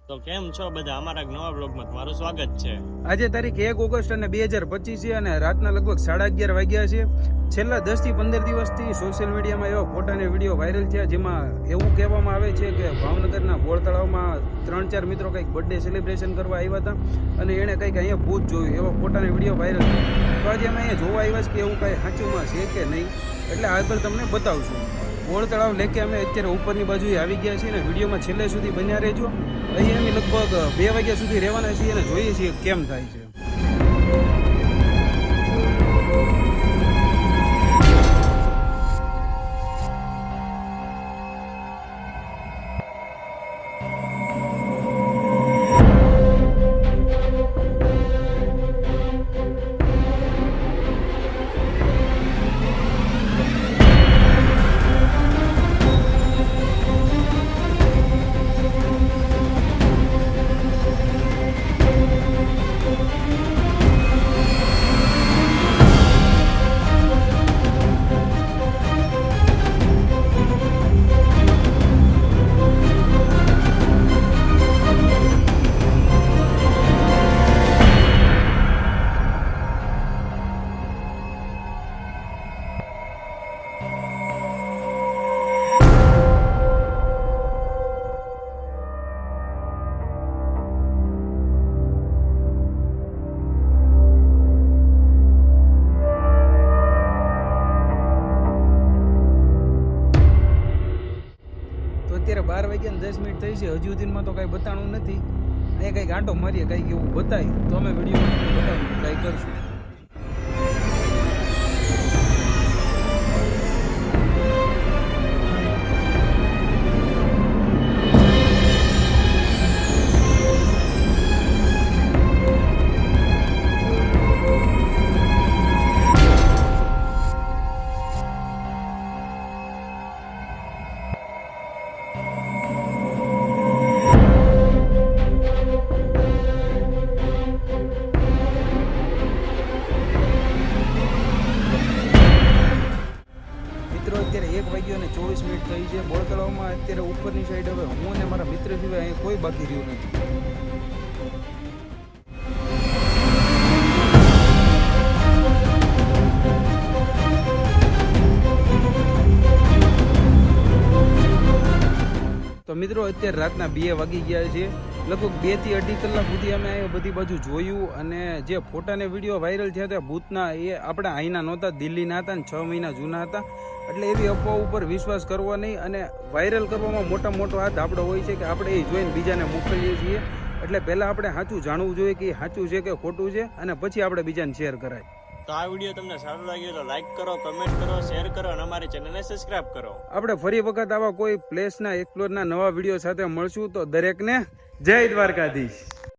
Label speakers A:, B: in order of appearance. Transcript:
A: તો કેમ છો બધા? અમારા નવા બ્લોગમાં તમારું સ્વાગત છે.
B: આજે તારીખ 1 ઓગસ્ટ અને 2025 છે અને રાતના લગભગ 11:30 વાગ્યા છે. છેલ્લા 10 થી 15 દિવસથી સોશિયલ મીડિયામાં એવા ફોટા અને વિડીયો વાયરલ થયા, જેમાં એવું કહેવામાં આવે છે કે ભાવનગરના બોળ તળાવમાં 3-4 મિત્રો કંઈક બર્થડે સેલિબ્રેશન કરવા આવ્યા હતા અને એણે કંઈક અહીંયા ભૂત જોયું, એવા ફોટા અને વિડીયો વાયરલ થયા. તો આજે અમે અહીંયા જોવા આવ્યા છે કે એવું કાંઈ સાચુંમાં છે કે નહીં, એટલે આગળ તમને બતાવશું. બોળ તળાવ લેકે અમે અત્યારે ઉપરની બાજુએ આવી ગયા છીએ અને વિડીયોમાં છેલ્લે સુધી બન્યા રહેજો. અહીં અમે લગભગ 2 વાગ્યા સુધી રહેવાના છીએ અને જોઈએ છીએ કેમ થાય છે. અત્યારે 12 વાગ્યા ને 10 મિનિટ થઈ છે, હજુ સુધીમાં તો કાંઈ બતાણું નથી. અહીંયા કંઈક આંટો મારીએ, કંઈક એવું બતાવી તો અમે વિડીયો બતાવી ટ્રાય કરશું. અત્યારે 1 વાગ્યો અને 24 મિનિટ થઈ છે. બોળ તળાવમાં અત્યારે ઉપરની સાઈડ હવે હું અને મારા મિત્ર સિવાય અહીં કોઈ બાકી રહ્યું નથી. તો મિત્રો અત્યારે રાતના 2 વાગી ગયા છે. લગભગ 2 થી 2.5 કલાક સુધી અમે અહીંયા બધી બાજુ જોયું અને જે ફોટા ને વિડીયો વાયરલ થયા હતા ભૂતના, એ આપણા અહીંના નહોતા, દિલ્હીના હતા અને 6 મહિના જૂના હતા. એટલે એવી અફવાઓ ઉપર વિશ્વાસ કરવો નહીં અને વાયરલ કરવામાં મોટો હાથ આપણો હોય છે કે આપણે એ જોઈને બીજાને મોકલીએ છીએ. એટલે પહેલાં આપણે સાચું જાણવું જોઈએ કે એ સાચું છે કે ખોટું છે અને પછી આપણે બીજાને શેર કરાય.
A: તો આ વિડીયો તમને સારો લાગ્યો તો લાઈક કરો, કમેન્ટ કરો, શેર કરો અને અમારી ચેનલને સબસ્ક્રાઇબ કરો.
B: આપણે ફરી વખત આવા કોઈ પ્લેસના એક્સપ્લોરના નવા વિડીયો સાથે મળશું. તો દરેકને જય દ્વારકાધીશ.